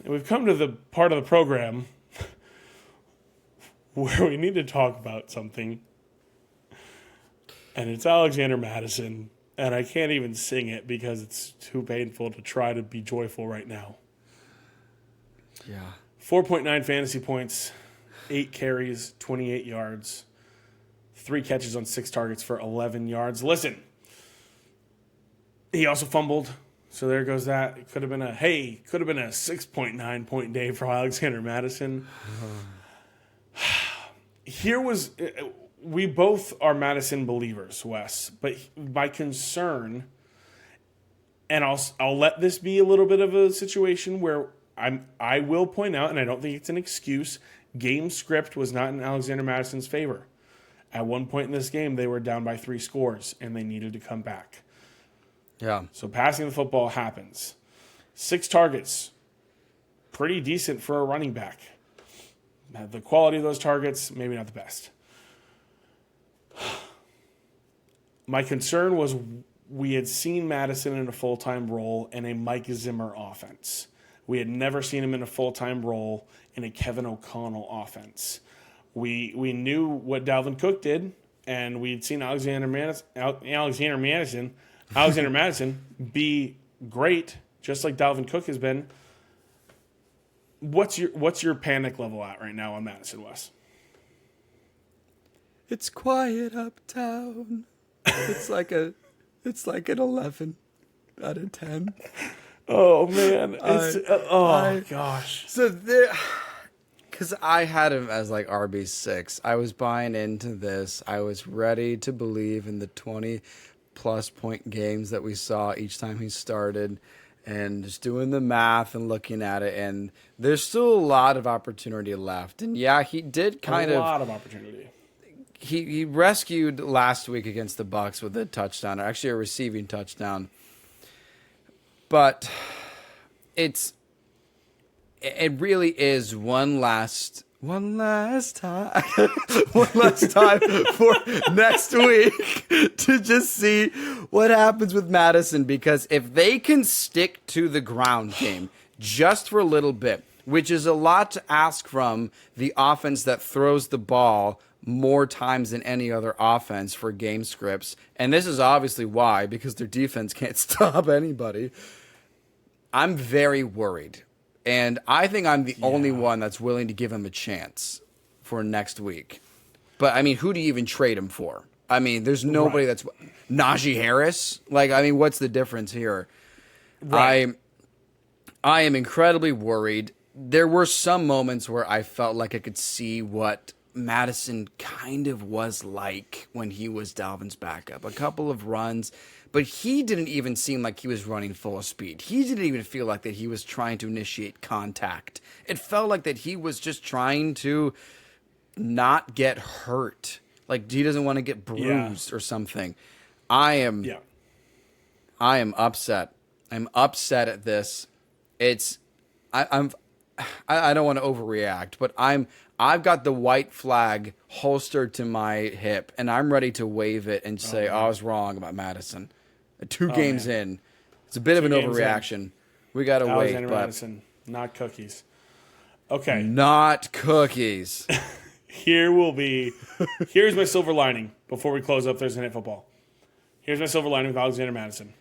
And we've come to the part of the program where we need to talk about something. And it's Alexander Mattison. And I can't even sing it because it's too painful to try to be joyful right now. Yeah. 4.9 fantasy points, 8 carries, 28 yards, 3 catches on 6 targets for 11 yards. Listen, he also fumbled. So there goes that. It could have been a 6.9 point day for Alexander Mattison. We both are Mattison believers, Wes, but my concern, and I'll let this be a little bit of a situation where I will point out, and I don't think it's an excuse, game script was not in Alexander Mattison's favor. At one point in this game, they were down by 3 scores, and they needed to come back. Yeah. So passing the football happens. 6 targets, pretty decent for a running back. The quality of those targets, maybe not the best. My concern was we had seen Mattison in a full-time role in a Mike Zimmer offense. We had never seen him in a full-time role in a Kevin O'Connell offense. We knew what Davlin Cook did, and we'd seen Alexander Mattison be great, just like Davlin Cook has been. What's your panic level at right now on Mattison, Wes? It's quiet uptown. It's like an 11 out of 10. Oh man, gosh. So there, because I had him as like RB6. I was buying into this. I was ready to believe in the 20+ point games that we saw each time he started, and just doing the math and looking at it. And there's still a lot of opportunity left. And yeah, he did kind of a lot of opportunity. He rescued last week against the Bucs with a touchdown, or actually a receiving touchdown. But it really is one last time for next week to just see what happens with Mattison, because if they can stick to the ground game just for a little bit, which is a lot to ask from the offense that throws the ball more times than any other offense for game scripts. And this is obviously why, because their defense can't stop anybody. I'm very worried. And I think I'm the only one that's willing to give him a chance for next week. But, I mean, who do you even trade him for? I mean, there's nobody that's... Najee Harris? Like, I mean, what's the difference here? Right. I am incredibly worried. There were some moments where I felt like I could see what Mattison kind of was like when he was Dalvin's backup. A couple of runs, but he didn't even seem like he was running full speed. He didn't even feel like that he was trying to initiate contact. It felt like that he was just trying to not get hurt. Like he doesn't want to get bruised or something. I am upset. I'm upset at this. I don't want to overreact, but I've got the white flag holstered to my hip, and I'm ready to wave it and say, I was wrong about Mattison. 2 games in. It's a bit of an overreaction. We got to wait. Alexander Mattison, not cookies. Okay. Not cookies. Here's my silver lining before we close up Thursday Night Football. Here's my silver lining with Alexander Mattison.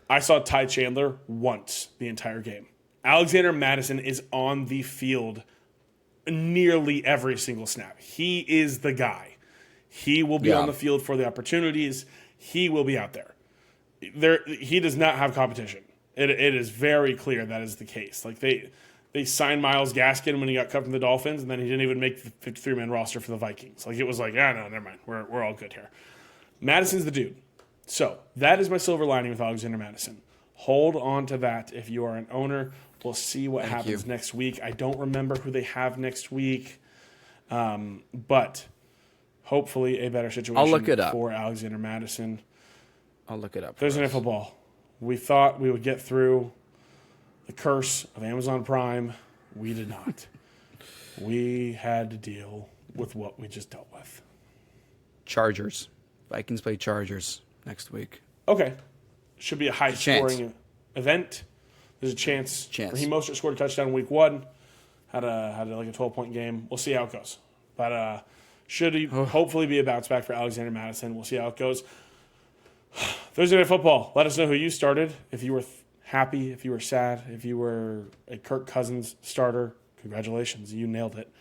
I saw Ty Chandler once the entire game. Alexander Mattison is on the field nearly every single snap. He is the guy. He will be on the field for the opportunities. He will be out there. He does not have competition. It is very clear that is the case. Like they signed Myles Gaskin when he got cut from the Dolphins, and then he didn't even make the 53-man roster for the Vikings. Like it was like, no, never mind. We're all good here. Madison's the dude. So that is my silver lining with Alexander Mattison. Hold on to that if you are an owner. We'll see what happens next week. I don't remember who they have next week, but hopefully a better situation I'll look it up. For Alexander Mattison. I'll look it up. Thursday Night Football. We thought we would get through the curse of Amazon Prime. We did not. We had to deal with what we just dealt with. Chargers. Vikings play Chargers next week. Okay. Should be a high-scoring event. There's a chance. Raheem Mostert scored a touchdown in week 1. Had like a 12-point game. We'll see how it goes. But should he hopefully be a bounce back for Alexander Mattison. We'll see how it goes. Thursday Night Football. Let us know who you started. If you were happy, if you were sad, if you were a Kirk Cousins starter, congratulations. You nailed it.